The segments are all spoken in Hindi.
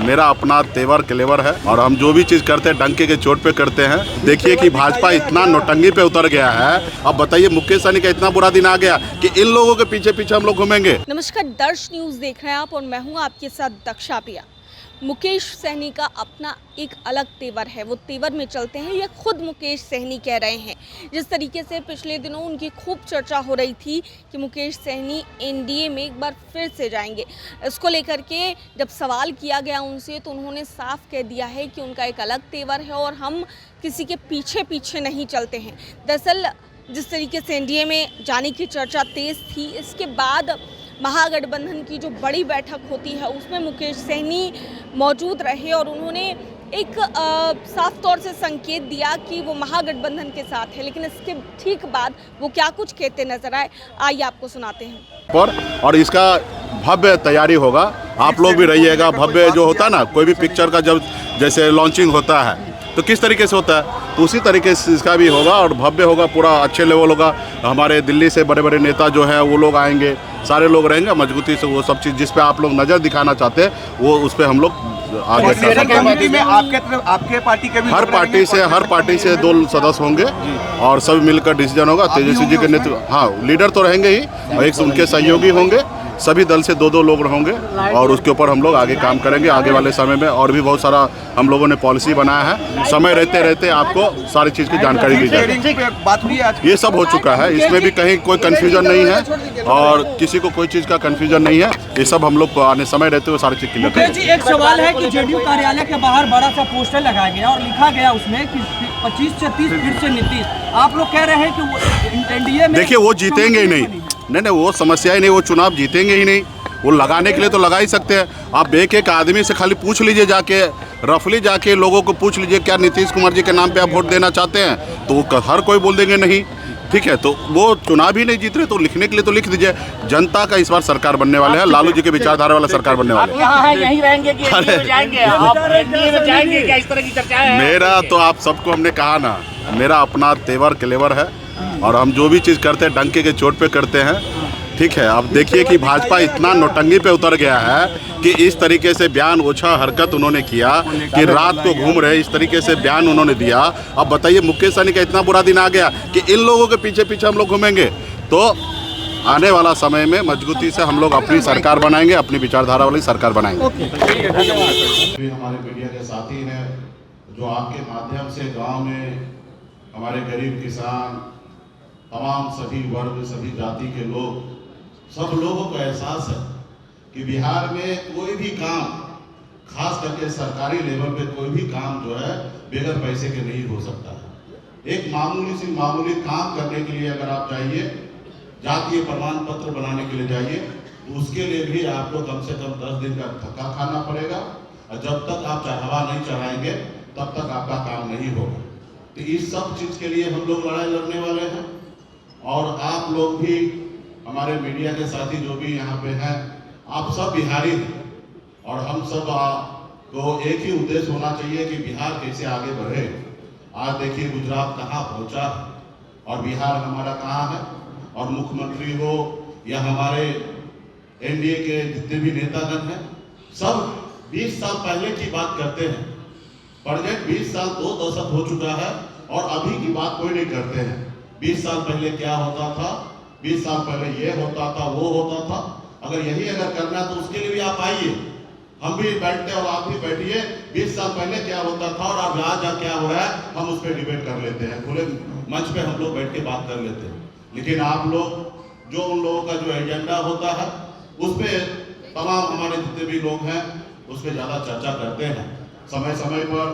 मेरा अपना तेवर क्लेवर है और हम जो भी चीज़ करते हैं डंके के चोट पे करते हैं। देखिए कि भाजपा इतना नौटंगी पे उतर गया है। अब बताइए मुकेश सहनी का इतना बुरा दिन आ गया कि इन लोगों के पीछे पीछे हम लोग घूमेंगे। नमस्कार, दर्श न्यूज़ देख रहे हैं आप और मैं हूं आपके साथ दक्षा पिया। मुकेश सहनी का अपना एक अलग तेवर है, वो तेवर में चलते हैं, ये खुद मुकेश सहनी कह रहे हैं। जिस तरीके से पिछले दिनों उनकी खूब चर्चा हो रही थी कि मुकेश सहनी एनडीए में एक बार फिर से जाएंगे, इसको लेकर के जब सवाल किया गया उनसे तो उन्होंने साफ कह दिया है कि उनका एक अलग तेवर है और हम किसी के पीछे पीछे नहीं चलते हैं। दरअसल जिस तरीके से एनडीए में जाने की चर्चा तेज़ थी, इसके बाद महागठबंधन की जो बड़ी बैठक होती है उसमें मुकेश सहनी मौजूद रहे और उन्होंने एक साफ तौर से संकेत दिया कि वो महागठबंधन के साथ है। लेकिन इसके ठीक बाद वो क्या कुछ कहते नजर आए, आइए आपको सुनाते हैं। और इसका भव्य तैयारी होगा, आप लोग भी रहिएगा। भव्य जो होता है ना, कोई भी पिक्चर का जब जैसे लॉन्चिंग होता है तो किस तरीके से होता है, तो उसी तरीके से इसका भी होगा और भव्य होगा, पूरा अच्छे लेवल होगा। हमारे दिल्ली से बड़े बड़े नेता जो है वो लोग आएंगे, सारे लोग रहेंगे मजबूती से। वो सब चीज़ जिस पे आप लोग नज़र दिखाना चाहते हैं वो उस पर हम लोग आगे आपके पार्टी के भी हर पार्टी से 2 सदस्य होंगे और सब मिलकर डिसीजन होगा। तेजस्वी जी के नेतृत्व, हाँ लीडर तो रहेंगे ही और एक उनके सहयोगी होंगे। सभी दल से 2-2 लोग होंगे और उसके ऊपर हम लोग आगे काम करेंगे। आगे वाले समय में और भी बहुत सारा हम लोगों ने पॉलिसी बनाया है। समय रहते रहते आपको सारी चीज़ की जानकारी दी जाएगी। ये सब हो चुका है, इसमें भी कहीं कोई कन्फ्यूजन नहीं है और किसी को कोई चीज़ का कन्फ्यूजन नहीं है। ये सब हम लोग आने समय रहते हुए सारी चीज़ क्लियर करेंगे। एक सवाल है कि जेडीयू कार्यालय के बाहर बड़ा सा पोस्टर लगाया गया और लिखा गया उसमें कि 25 से 30 फिर से नीतीश। आप लोग कह रहे हैं कि एनडीए में देखिए वो जीतेंगे ही नहीं, वो समस्या ही नहीं, वो चुनाव जीतेंगे ही नहीं। वो लगाने के लिए तो लगा ही सकते हैं। आप एक आदमी से खाली पूछ लीजिए, जाके रफली जाके लोगों को पूछ लीजिए क्या नीतीश कुमार जी के नाम पे आप वोट देना चाहते हैं, तो हर कोई बोल देंगे नहीं। ठीक है, तो वो चुनाव ही नहीं जीत रहे तो लिखने के लिए तो लिख दीजिए। जनता का इस बार सरकार बनने वाले हैं, लालू जी के विचारधारा वाला सरकार बनने वाले हैं। मेरा तो आप सबको हमने कहा ना, मेरा अपना तेवर क्लेवर है और हम जो भी चीज़ करते हैं डंके के चोट पे करते हैं। ठीक है, अब देखिए कि भाजपा इतना नौटंगी पे उतर गया है कि इस तरीके से बयान ओछा हरकत उन्होंने किया कि रात को घूम रहे, इस तरीके से बयान उन्होंने दिया। अब बताइए मुकेश सहनी का इतना बुरा दिन आ गया कि इन लोगों के पीछे पीछे हम लोग घूमेंगे। तो आने वाला समय में मजबूती से हम लोग अपनी सरकार बनाएंगे, अपनी विचारधारा वाली सरकार बनाएंगे। हमारे मीडिया के साथी हैं जो आपके माध्यम से गाँव में हमारे गरीब किसान, तमाम सभी वर्ग, सभी जाति के लोग, सब लोगों को एहसास है कि बिहार में कोई भी काम, खास करके सरकारी लेवल पे कोई भी काम जो है बगैर पैसे के नहीं हो सकता है। एक मामूली काम करने के लिए अगर आप चाहिए, जातीय प्रमाण पत्र बनाने के लिए जाइए, तो उसके लिए भी आपको कम से कम 10 दिन का धक्का खाना पड़ेगा और जब तक आप हवा नहीं चढ़ाएंगे तब तक आपका काम नहीं होगा। तो इस सब चीज़ के लिए हम लोग लड़ाई लड़ने वाले हैं और आप लोग भी, हमारे मीडिया के साथी जो भी यहाँ पे हैं, आप सब बिहारी हैं और हम सब को एक ही उद्देश्य होना चाहिए कि बिहार कैसे आगे बढ़े। आज देखिए गुजरात कहाँ पहुँचा और बिहार हमारा कहाँ है, और मुख्यमंत्री हो या हमारे एनडीए के जितने भी नेतागण हैं, सब 20 साल पहले की बात करते हैं। प्रेजेंट 20 साल 2 दशक हो चुका है और अभी की बात कोई नहीं करते हैं। 20 साल पहले क्या होता था, 20 साल पहले ये होता था, वो होता था। अगर यही करना है तो उसके लिए भी आप आइए, हम भी बैठते हैं और आप भी बैठिए। 20 साल पहले क्या होता था और अब आज क्या हो रहा है, हम उस पर डिबेट कर लेते हैं, खुले मंच पे हम लोग बैठ के बात कर लेते हैं। लेकिन आप लोग जो उन लोगों का जो एजेंडा होता है उस पर तमाम हमारे जितने भी लोग हैं उस पर ज़्यादा चर्चा करते हैं। समय समय पर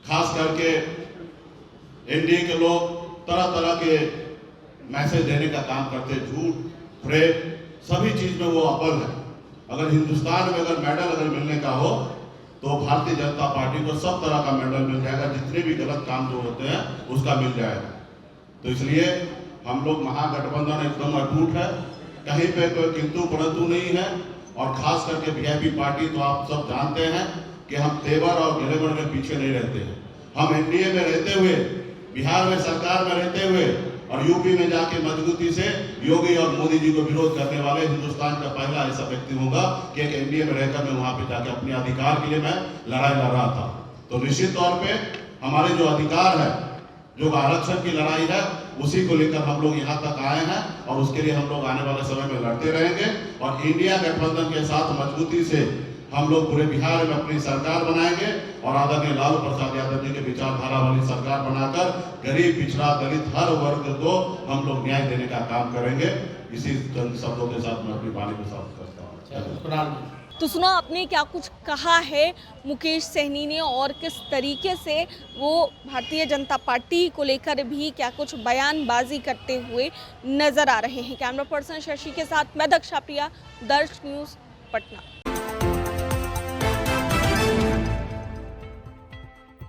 खास करके एनडीए के लोग तरह तरह के मैसेज देने का काम करते हैं, झूठ फ्रेब सभी चीज़ में वो अव्वल है। अगर हिंदुस्तान में अगर मेडल अगर मिलने का हो तो भारतीय जनता पार्टी को सब तरह का मेडल मिल जाएगा, जितने भी गलत काम जो होते हैं उसका मिल जाएगा। तो इसलिए हम लोग महागठबंधन एकदम अटूट है, कहीं पे कोई किंतु परंतु नहीं है। और खास करके वीआईपी पार्टी तो आप सब जानते हैं कि हम तेवर और गिलेवर में पीछे नहीं रहते हैं। हम एनडीए में रहते हुए, बिहार में सरकार में रहते हुए और यूपी में जाके मजबूती से योगी और मोदी जी को विरोध करने वाले हिंदुस्तान का पहला ऐसा व्यक्ति होगा कि एक एनडीए में रहकर मैं वहां पे जाके अपने अधिकार के लिए मैं लड़ाई लड़ रहा था। तो निश्चित तौर पे हमारे जो अधिकार है, जो आरक्षण की लड़ाई है, उसी को लेकर हम लोग यहाँ तक आए हैं और उसके लिए हम लोग आने वाले समय में लड़ते रहेंगे। और इंडिया गठबंधन के साथ मजबूती से हम लोग पूरे बिहार में अपनी सरकार बनाएंगे और आदरणीय लालू प्रसाद यादव जी के विचारधारा वाली सरकार बनाकर गरीब, पिछड़ा, दलित हर वर्ग को हम लोग न्याय देने का काम करेंगे। इसी चंद शब्दों के साथ मैं अपनी वाणी को समाप्त करता हूँ। तो सुना आपने क्या कुछ कहा है मुकेश सहनी ने और किस तरीके से वो भारतीय जनता पार्टी को लेकर भी क्या कुछ बयानबाजी करते हुए नजर आ रहे हैं। कैमरा पर्सन शशि के साथ मैं दक्षा प्रिया, दर्श न्यूज़, पटना।